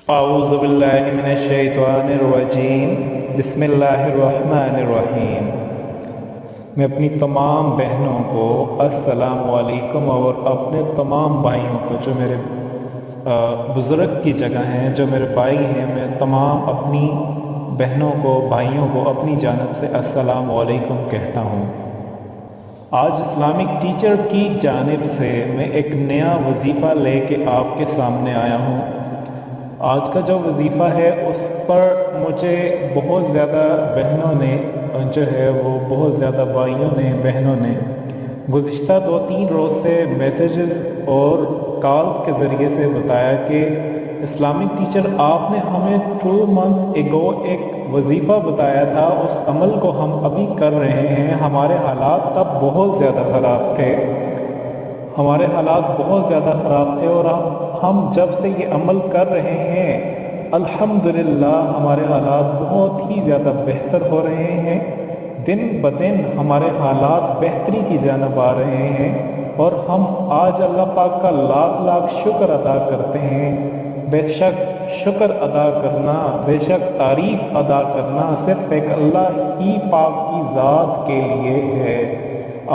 اعوذ باللہ من الشیطان الرجیم بسم اللہ الرحمن الرحیم۔ میں اپنی تمام بہنوں کو السلام علیکم اور اپنے تمام بھائیوں کو جو میرے بزرگ کی جگہ ہیں، جو میرے بھائی ہیں، میں تمام اپنی بہنوں کو بھائیوں کو اپنی جانب سے السلام علیکم کہتا ہوں۔ آج اسلامک ٹیچر کی جانب سے میں ایک نیا وظیفہ لے کے آپ کے سامنے آیا ہوں۔ آج کا جو وظیفہ ہے اس پر مجھے بہت زیادہ بہنوں نے بہت زیادہ بھائیوں نے بہنوں نے گزشتہ 2-3 روز سے میسیجز اور کالز کے ذریعے سے بتایا کہ اسلامک ٹیچر آپ نے ہمیں 2 منتھ ایگو ایک وظیفہ بتایا تھا، اس عمل کو ہم ابھی کر رہے ہیں۔ ہمارے حالات تب بہت زیادہ خراب تھے، اور ہم جب سے یہ عمل کر رہے ہیں الحمدللہ ہمارے حالات بہت ہی زیادہ بہتر ہو رہے ہیں۔ دن بدن ہمارے حالات بہتری کی جانب آ رہے ہیں، اور ہم آج اللہ پاک کا لاکھ شکر ادا کرتے ہیں۔ بے شک شکر ادا کرنا، بے شک تعریف ادا کرنا صرف ایک اللہ ہی پاک کی ذات کے لیے ہے۔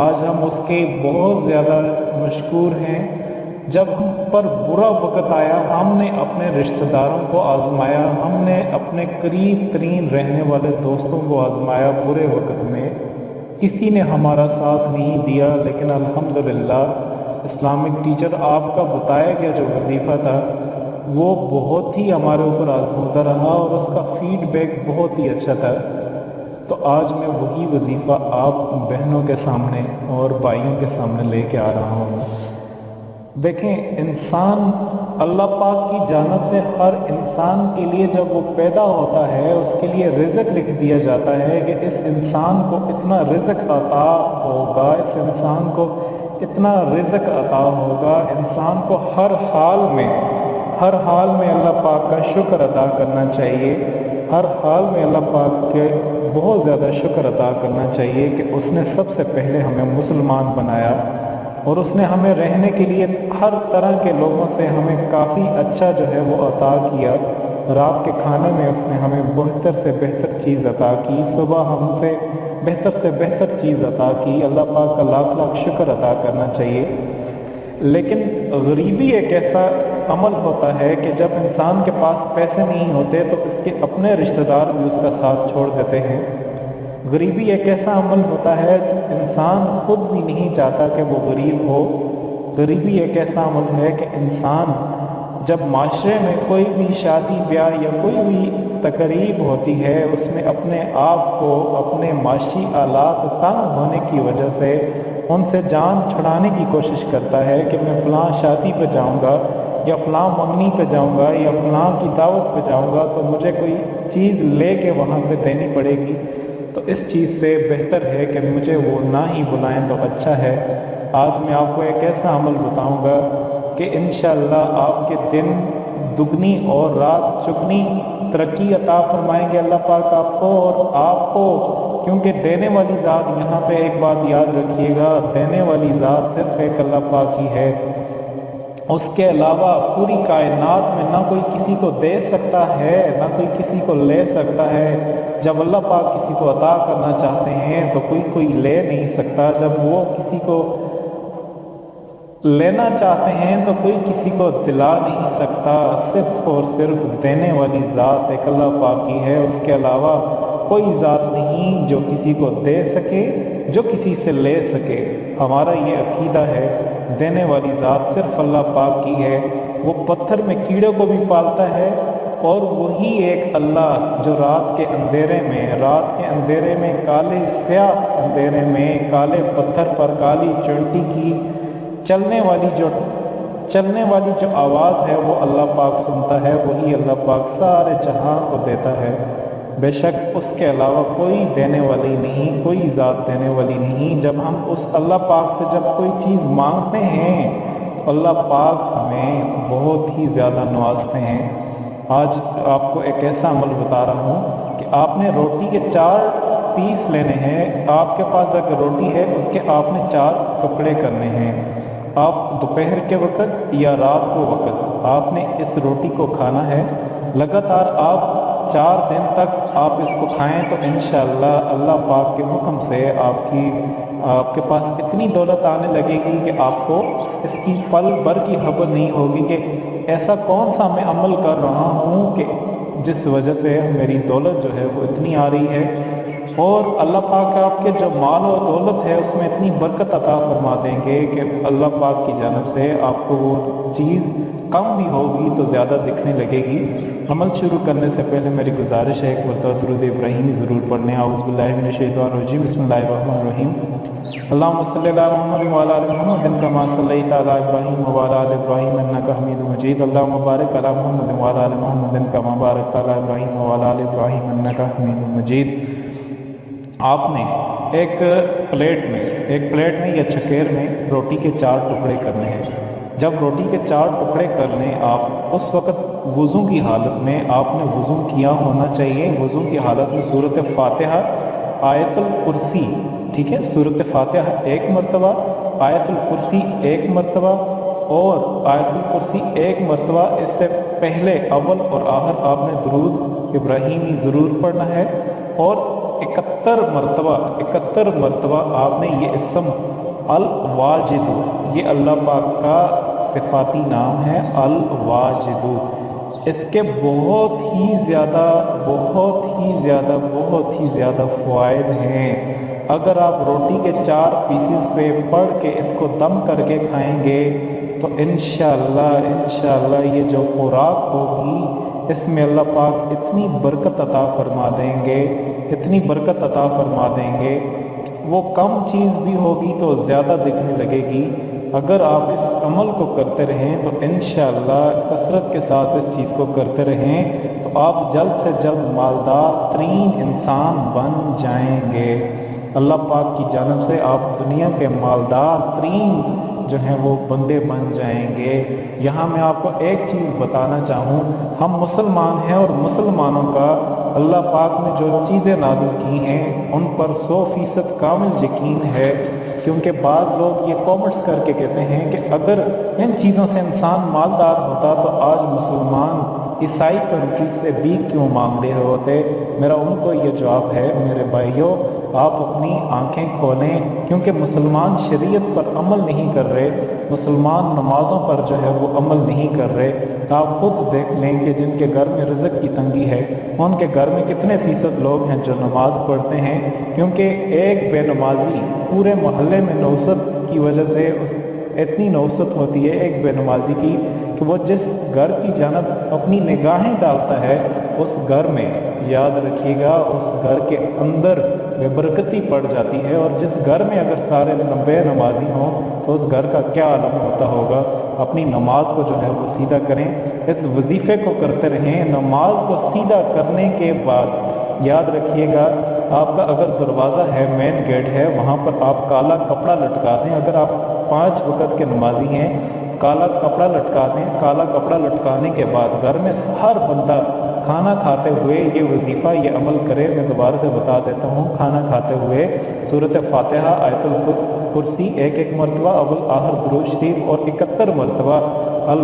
آج ہم اس کے بہت زیادہ مشکور ہیں۔ جب ہم پر برا وقت آیا، ہم نے اپنے رشتہ داروں کو آزمایا، ہم نے اپنے قریب ترین رہنے والے دوستوں کو آزمایا۔ برے وقت میں کسی نے ہمارا ساتھ نہیں دیا، لیکن الحمدللہ اسلامک ٹیچر آپ کا بتایا گیا جو وظیفہ تھا وہ بہت ہی ہمارے اوپر آزمودہ رہا، اور اس کا فیڈ بیک بہت ہی اچھا تھا۔ تو آج میں وہی وظیفہ آپ بہنوں کے سامنے اور بھائیوں کے سامنے لے کے آ رہا ہوں۔ دیکھیں، انسان اللہ پاک کی جانب سے ہر انسان کے لیے جب وہ پیدا ہوتا ہے اس کے لیے رزق لکھ دیا جاتا ہے کہ اس انسان کو اتنا رزق عطا ہوگا، اس انسان کو اتنا رزق عطا ہوگا۔ انسان کو ہر حال میں اللہ پاک کا شکر ادا کرنا چاہیے، ہر حال میں اللہ پاک کے بہت زیادہ شکر ادا کرنا چاہیے کہ اس نے سب سے پہلے ہمیں مسلمان بنایا، اور اس نے ہمیں رہنے کے لیے ہر طرح کے لوگوں سے ہمیں کافی اچھا وہ عطا کیا۔ رات کے کھانے میں اس نے ہمیں بہتر سے بہتر چیز عطا کی، صبح ہم سے بہتر چیز عطا کی۔ اللہ پاک کا لاکھ شکر ادا کرنا چاہیے۔ لیکن غریبی ایک ایسا عمل ہوتا ہے کہ جب انسان کے پاس پیسے نہیں ہوتے تو اس کے اپنے رشتہ دار بھی اس کا ساتھ چھوڑ دیتے ہیں۔ غریبی ایک ایسا عمل ہوتا ہے انسان خود بھی نہیں چاہتا کہ وہ غریب ہو۔ غریبی ایک ایسا عمل ہے کہ انسان جب معاشرے میں کوئی بھی شادی بیاہ یا کوئی بھی تقریب ہوتی ہے، اس میں اپنے آپ کو اپنے معاشی آلات تنگ ہونے کی وجہ سے ان سے جان چھڑانے کی کوشش کرتا ہے کہ میں فلاں شادی پہ جاؤں گا یا فلاں منگنی پہ جاؤں گا یا فلاں کی دعوت پہ جاؤں گا تو مجھے کوئی چیز لے کے وہاں پہ دینی پڑے گی، تو اس چیز سے بہتر ہے کہ مجھے وہ نہ ہی بلائیں تو اچھا ہے۔ آج میں آپ کو ایک ایسا عمل بتاؤں گا کہ انشاءاللہ آپ کے دن دگنی اور رات چگنی ترقی عطا فرمائیں گے اللہ پاک آپ کو اور آپ کو، کیونکہ دینے والی ذات، یہاں پہ ایک بات یاد رکھیے گا، دینے والی ذات صرف ایک اللہ پاک ہی ہے۔ اس کے علاوہ پوری کائنات میں نہ کوئی کسی کو دے سکتا ہے نہ کوئی کسی کو لے سکتا ہے۔ جب اللہ پاک کسی کو عطا کرنا چاہتے ہیں تو کوئی لے نہیں سکتا، جب وہ کسی کو لینا چاہتے ہیں تو کوئی کسی کو دلا نہیں سکتا۔ صرف اور صرف دینے والی ذات ایک اللہ پاک ہی ہے، اس کے علاوہ کوئی ذات نہیں جو کسی کو دے سکے، جو کسی سے لے سکے۔ ہمارا یہ عقیدہ ہے، دینے والی ذات صرف اللہ پاک کی ہے۔ وہ پتھر میں کیڑوں کو بھی پالتا ہے، اور وہی ایک اللہ جو رات کے اندھیرے میں کالے سیاہ اندھیرے میں کالے پتھر پر کالی چونٹی کی چلنے والی جو آواز ہے وہ اللہ پاک سنتا ہے، وہی اللہ پاک سارے جہاں کو دیتا ہے۔ بے شک اس کے علاوہ کوئی دینے والی نہیں، کوئی ذات دینے والی نہیں۔ جب ہم اس اللہ پاک سے جب کوئی چیز مانگتے ہیں تو اللہ پاک ہمیں بہت ہی زیادہ نوازتے ہیں۔ آج آپ کو ایک ایسا عمل بتا رہا ہوں کہ آپ نے روٹی کے 4 پیس لینے ہیں۔ آپ کے پاس اگر روٹی ہے اس کے آپ نے 4 ٹکڑے کرنے ہیں۔ آپ دوپہر کے وقت یا رات کو وقت آپ نے اس روٹی کو کھانا ہے، लगातार आप 4 दिन तक आप इसको खाएं तो इंशाअल्लाह अल्लाह पाक के हुक्म से आपके पास इतनी दौलत आने लगेगी कि आपको इसकी पल भर की खबर नहीं होगी कि ऐसा कौन सा मैं अमल कर रहा हूँ कि जिस वजह से मेरी दौलत जो है वो इतनी आ रही है। और अल्लाह पाक आपके जो माल और दौलत है उसमें इतनी बरकत अता फरमा देंगे कि अल्लाह पाक की जानब से आपको वो चीज़ कम भी होगी तो ज़्यादा दिखने लगेगी। अमल शुरू करने से पहले मेरी गुजारिश है एक मरतबा दुरूद इब्राहीमी ज़रूर पढ़ने। औज़ु बिल्लाहि मिनश शैतानिर रजीम, बिस्मिल्लाहिर रहमानिर रहीम। अल्लाहुम्मा सल्लि अला मुहम्मद व अला आलि मुहम्मद कमा सल्लैता अला इब्राहीम व अला आलि इब्राहीम इन्नका हमीदुम मजीद। अल्लाहुम्मा बारिक अला मुहम्मद व अला आलि मुहम्मद कमा बारकता अला इब्राहीम व अला आलि इब्राहीम इन्नका हमीदुम मजीद। आपने एक प्लेट में या चकेर में रोटी के 4 टुकड़े करने हैं। जब रोटी के 4 टुकड़े कर लें आप, उस वक़्त वज़ू की हालत में आपने वज़ू किया होना चाहिए। वज़ू की हालत में सूरत फातिहा, आयतुल कुर्सी, ठीक है, सूरत फातिहा 1 मरतबा, आयतुल कुर्सी 1 मरतबा और आयतुल कुर्सी 1 मरतबा। इससे पहले अव्वल और आखिर आपने दुरूद इब्राहीमी ज़रूर पढ़ना है। और 71 मरतबा आपने ये इस्म अल वाजिदु, ये अल्लाह पाक का सिफाती नाम है अल वाजिदु। इसके बहुत ही ज़्यादा फ़वाइद हैं। अगर आप रोटी के 4 पीसेस पे पढ़ के इसको दम करके खाएंगे तो इंशाअल्लाह ये जो खुराक होगी इसमें अल्लाह पाक इतनी बरकत अता फरमा देंगे, वो कम चीज़ भी होगी तो ज़्यादा दिखने लगेगी। अगर आप इस अमल को करते रहें तो इंशाअल्लाह कसरत के साथ इस चीज़ को करते रहें तो आप जल्द से जल्द मालदार तरीन इंसान बन जाएंगे। अल्लाह पाक की जानब से आप दुनिया के मालदार तरीन जो हैं वो बंदे बन जाएंगे। यहाँ मैं आपको एक चीज़ बताना चाहूँ, हम मुसलमान हैं और मुसलमानों का अल्लाह पाक ने जो चीज़ें नाज़िल की हैं उन पर 100% कामिल यकीन है। क्योंकि बाज़ लोग ये कॉमेंट्स करके कहते हैं कि अगर इन चीज़ों से इंसान मालदार होता तो आज मुसलमान ईसाई कंट्री से भी क्यों मांग रहे होते। मेरा उनको ये जवाब है, मेरे भाइयों आप अपनी आंखें खोलें, क्योंकि मुसलमान शरीयत पर अमल नहीं कर रहे, मुसलमान नमाज़ों पर जो है वो अमल नहीं कर रहे। आप खुद देख लें कि जिनके घर में रिज़्क़ की तंगी है उनके घर में कितने फ़ीसद लोग हैं जो नमाज़ पढ़ते हैं। क्योंकि एक बेनमाजी पूरे मोहल्ले में नौसत की वजह से उस इतनी नौसत होती है एक बेनमाजी की कि वो जिस घर की जानब अपनी निगाहें डालता है उस घर में, याद रखिएगा, उस घर के अंदर बेबरकती पड़ जाती है। और जिस घर में अगर सारे बेनमाजी हों तो उस घर का क्या आलम होता होगा। अपनी नमाज को जो है वो सीधा करें, इस वजीफ़े को करते रहें। नमाज को सीधा करने के बाद याद रखिएगा, आपका अगर दरवाज़ा है, मेन गेट है, वहाँ पर आप काला कपड़ा लटका दें। अगर आप 5 वक़्त के नमाजी हैं, काला कपड़ा लटका दें। काला कपड़ा लटकाने के बाद घर में हर बंदा खाना खाते हुए ये वजीफ़ा, ये अमल करे। मैं दोबारा से बता देता हूँ, खाना खाते हुए सूरत फातिहा, आयतुल कुर्सी 1 मरतबा, अव्वल आखिर दुरूद शरीफ और 71 मरतबा अल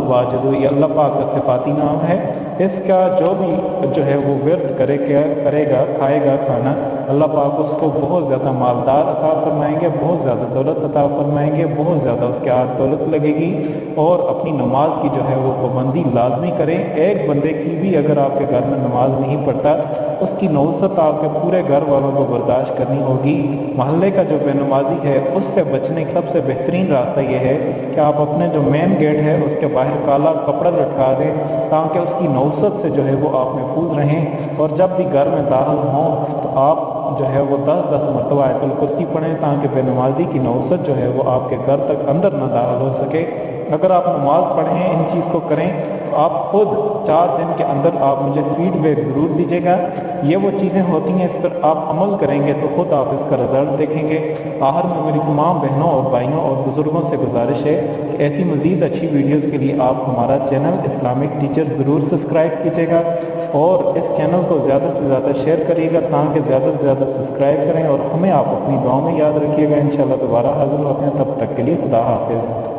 वाजिदु, ये अल्लाह पाक का सिफाती नाम है। इसका जो भी जो है वो व्यर्थ करेगा, खाएगा खाना, अल्लाह पाक उसको बहुत ज़्यादा मालदार अता फरमाएंगे, बहुत ज़्यादा दौलत अता फरमाएंगे, बहुत ज़्यादा उसके हाथ दौलत लगेगी। और अपनी नमाज की जो है वो पाबंदी लाजमी करें। एक बंदे की भी अगर आपके घर में नमाज नहीं पढ़ता, उसकी नौसत आपके पूरे घर वालों को बर्दाश्त करनी होगी। महल्ले का जो बेनमाजी है उससे बचने का सबसे बेहतरीन रास्ता ये है कि आप अपने जो मेन गेट है उसके बाहर काला कपड़ा लटका दें ताकि उसकी नौसत से जो है वो आप महफूज रहें। और जब भी घर में दाखिल हों तो आप जो है वो 10-10 मरतबा आयतुल कुर्सी पढ़ें ताकि बेनमाजी की नौसत जो है वो आपके घर तक अंदर न दाखिल हो सके। अगर आप नमाज पढ़ें, इन चीज़ को करें तो आप खुद 4 दिन के अंदर आप मुझे फीडबैक ज़रूर दीजिएगा। ये वो चीज़ें होती हैं, इस पर आप अमल करेंगे तो खुद आप इसका रिज़ल्ट देखेंगे। आखिर में मेरी तमाम बहनों और भाइयों और बुज़ुर्गों से गुजारिश है कि ऐसी मज़ीद अच्छी वीडियोज़ के लिए आप हमारा चैनल इस्लामिक टीचर ज़रूर सब्सक्राइब कीजिएगा और इस चैनल को ज़्यादा से ज़्यादा शेयर करिएगा ताकि ज़्यादा से ज़्यादा सब्सक्राइब करें। और हमें आप अपनी दुआ में याद रखिएगा। इंशाअल्लाह दोबारा हाज़िर होते हैं, तब तक के लिए खुदा हाफिज़।